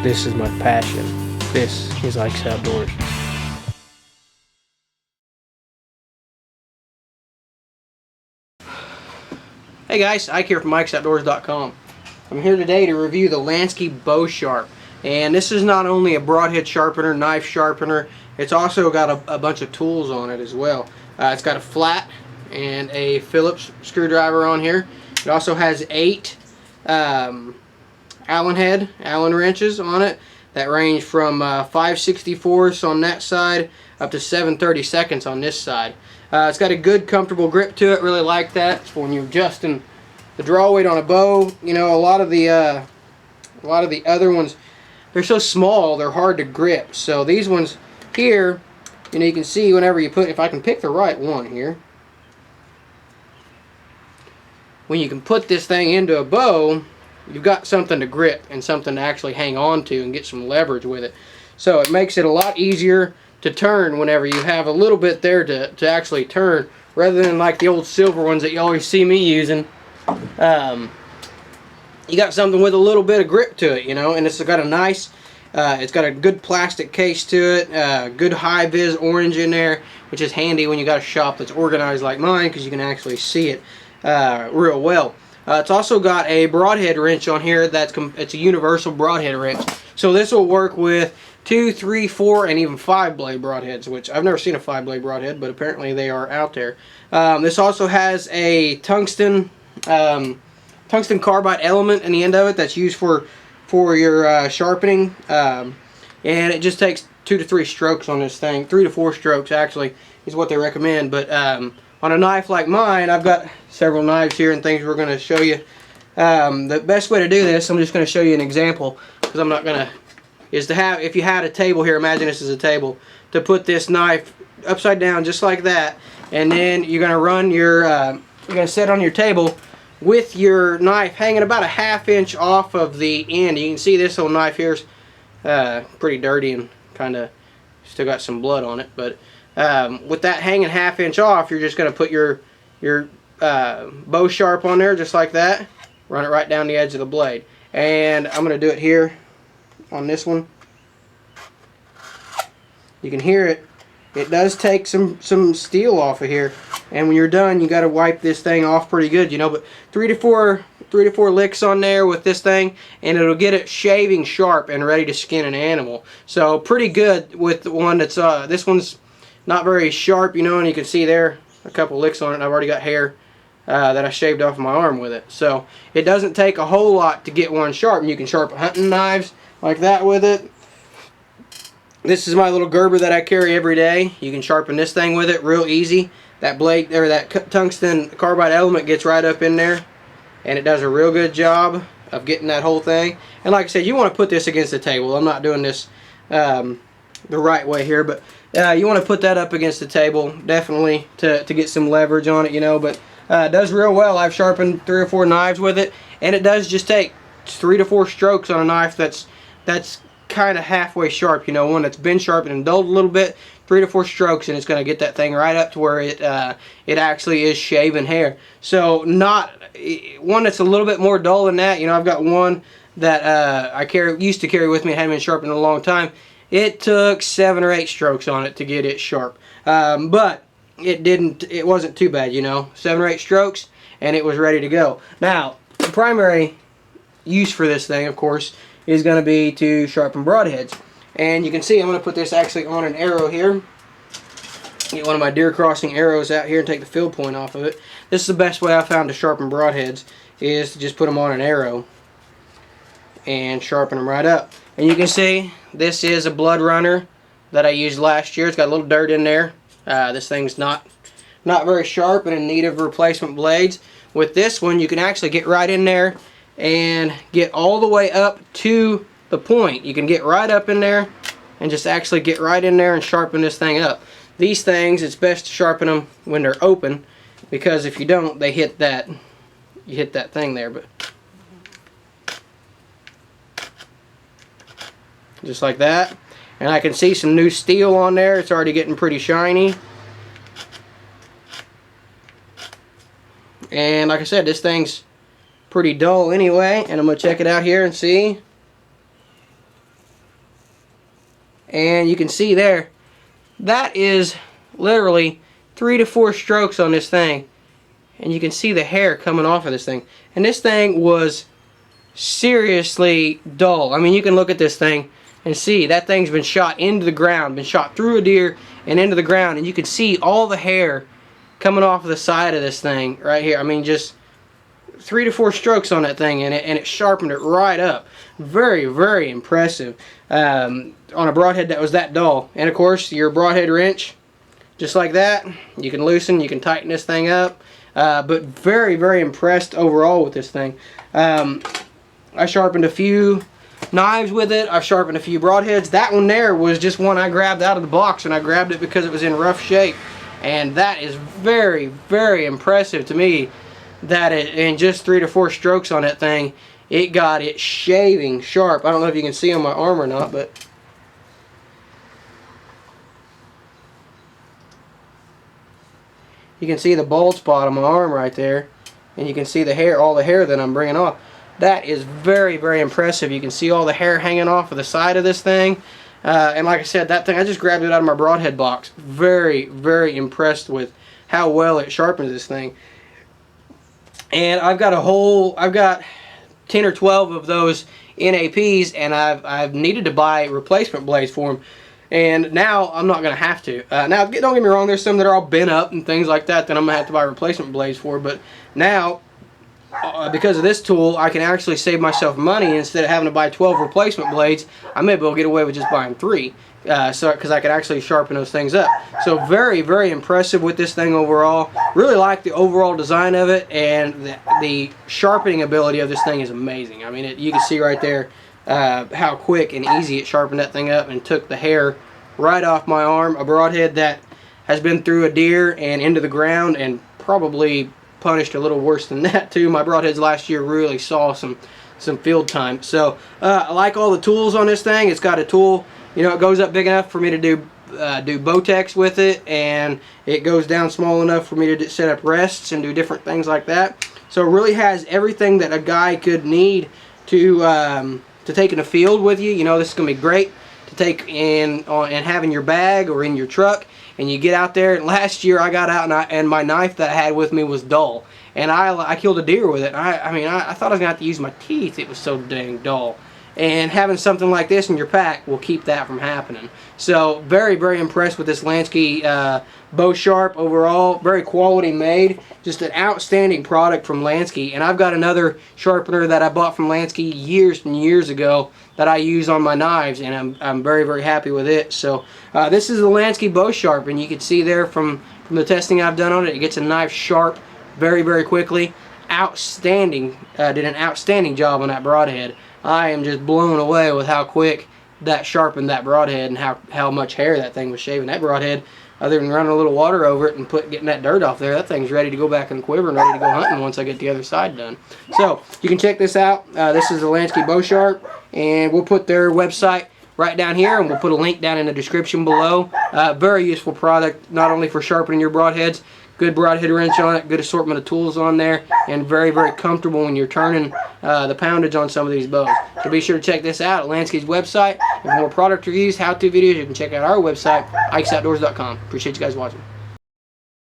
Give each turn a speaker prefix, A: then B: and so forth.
A: This is my passion. This is Ike's Outdoors. Hey guys, Ike here from IkesOutdoors.com. I'm here today to review the Lansky Bowsharp. And this is not only a broadhead sharpener, knife sharpener, it's also got a bunch of tools on it as well. It's got a flat and a Phillips screwdriver on here. It also has 8 Allen wrenches on it that range from 5/64ths on that side up to 7/32 on this side. It's got a good comfortable grip to it. Really like that. It's for when you're adjusting the draw weight on a bow. You know, a lot of the other ones, they're so small they're hard to grip. So these ones here, you know, you can see whenever you put, if I can pick the right one here, when you can put this thing into a bow, you've got something to grip and something to actually hang on to and get some leverage with it. So it makes it a lot easier to turn whenever you have a little bit there to actually turn, rather than like the old silver ones that you always see me using. You got something with a little bit of grip to it, you know, and it's got a nice, it's got a good plastic case to it, good high-vis orange in there, which is handy when you got a shop that's organized like mine, because you can actually see it real well. It's also got a broadhead wrench on here. It's a universal broadhead wrench. So this will work with 2, 3, 4, and even 5 blade broadheads, which I've never seen a 5 blade broadhead, but apparently they are out there. This also has a tungsten carbide element in the end of it that's used for your sharpening, and it just takes 2 to 3 strokes on this thing. 3 to 4 strokes actually is what they recommend. But on a knife like mine, I've got several knives here and things we're going to show you. The best way to do this, I'm just going to show you an example, because I'm not going to, is to have, if you had a table here, imagine this is a table, to put this knife upside down just like that, and then you're going to run your, you're going to set on your table with your knife hanging about a 1/2 inch off of the end. You can see this whole knife here's pretty dirty and kind of still got some blood on it, but with that hanging 1/2 inch off, you're just going to put your bow sharp on there just like that, run it right down the edge of the blade. And I'm going to do it here on this one. You can hear it. It does take some steel off of here, and when you're done, you got to wipe this thing off pretty good, you know. But 3 to 4 licks on there with this thing, and it'll get it shaving sharp and ready to skin an animal. So pretty good with the one that's this one's not very sharp, you know, and you can see there a couple licks on it, and I've already got hair that I shaved off my arm with it. So it doesn't take a whole lot to get one sharp, and you can sharpen hunting knives like that with it. This is my little Gerber that I carry every day. You can sharpen this thing with it real easy. That blade, or that tungsten carbide element, gets right up in there, and it does a real good job of getting that whole thing. And like I said, you want to put this against the table. I'm not doing this the right way here, but you want to put that up against the table, definitely, to get some leverage on it, you know. But it does real well. I've sharpened 3 or 4 knives with it, and it does just take 3 to 4 strokes on a knife that's kind of halfway sharp, you know, one that's been sharpened and dulled a little bit. 3 to 4 strokes, and it's going to get that thing right up to where it actually is shaving hair. So not one that's a little bit more dull than that. You know, I've got one that I used to carry with me, hadn't been sharpened in a long time. It took 7 or 8 strokes on it to get it sharp, but it wasn't too bad, you know. 7 or 8 strokes, and it was ready to go. Now, the primary use for this thing, of course, is going to be to sharpen broadheads. And you can see I'm going to put this actually on an arrow here. Get one of my deer crossing arrows out here and take the field point off of it. This is the best way I found to sharpen broadheads, is to just put them on an arrow and sharpen them right up. And you can see this is a blood runner that I used last year. It's got a little dirt in there. This thing's not very sharp and in need of replacement blades. With this one, you can actually get right in there and get all the way up to the point. You can get right up in there and just actually get right in there and sharpen this thing up. These things, it's best to sharpen them when they're open, because if you don't, they hit that, you hit that thing there. But just like that. And I can see some new steel on there. It's already getting pretty shiny. And like I said, this thing's pretty dull anyway, and I'm going to check it out here and see. And you can see there, that is literally 3 to 4 strokes on this thing. And you can see the hair coming off of this thing. And this thing was seriously dull. I mean, you can look at this thing and see that thing's been shot into the ground, been shot through a deer and into the ground, and you can see all the hair coming off of the side of this thing right here. I mean, just 3 to 4 strokes on that thing, and it sharpened it right up. Very, very impressive on a broadhead that was that dull. And of course, your broadhead wrench, just like that, you can loosen, you can tighten this thing up. But very, very impressed overall with this thing. I sharpened a few knives with it. I've sharpened a few broadheads. That one there was just one I grabbed out of the box, and I grabbed it because it was in rough shape. And that is very, very impressive to me, that in just 3 to 4 strokes on that thing, it got it shaving sharp. I don't know if you can see on my arm or not, but you can see the bald spot on my arm right there, and you can see the hair, all the hair that I'm bringing off. That is very, very impressive. You can see all the hair hanging off of the side of this thing. And like I said, that thing, I just grabbed it out of my broadhead box. Very, very impressed with how well it sharpens this thing. And I've got 10 or 12 of those NAPs, and I've needed to buy replacement blades for them. And now I'm not going to have to. Now, don't get me wrong, there's some that are all bent up and things like that I'm going to have to buy replacement blades for. But now, because of this tool, I can actually save myself money. Instead of having to buy 12 replacement blades, I may be able to get away with just buying 3. Because I can actually sharpen those things up. So very, very impressive with this thing overall. Really like the overall design of it, and the sharpening ability of this thing is amazing. I mean, you can see right there how quick and easy it sharpened that thing up and took the hair right off my arm. A broadhead that has been through a deer and into the ground, and probably punished a little worse than that too. My broadheads last year really saw some field time. So I like all the tools on this thing. It's got a tool, you know, it goes up big enough for me to do Botex with it, and it goes down small enough for me to set up rests and do different things like that. So it really has everything that a guy could need to take in the field with you. You know, this is going to be great to take in and have in your bag or in your truck. And you get out there. And last year I got out, and my knife that I had with me was dull, and I killed a deer with it. And I thought I was gonna have to use my teeth. It was so dang dull. And having something like this in your pack will keep that from happening. So very, very impressed with this Lansky Bowsharp overall. Very quality made. Just an outstanding product from Lansky. And I've got another sharpener that I bought from Lansky years and years ago that I use on my knives, and I'm very, very happy with it. So this is the Lansky Bowsharp, and you can see there from the testing I've done on it, it gets a knife sharp very, very quickly. Outstanding. Did an outstanding job on that broadhead. I am just blown away with how quick that sharpened that broadhead, and how much hair that thing was shaving. That broadhead, other than running a little water over it and getting that dirt off there, that thing's ready to go back in the quiver and ready to go hunting once I get the other side done. So you can check this out. This is the Lansky Bowsharp, and we'll put their website right down here, and we'll put a link down in the description below. Very useful product, not only for sharpening your broadheads. Good broadhead wrench on it, good assortment of tools on there, and very, very comfortable when you're turning the poundage on some of these bows. So be sure to check this out at Lansky's website. And for more product reviews, how-to videos, you can check out our website, ikesoutdoors.com. Appreciate you guys watching.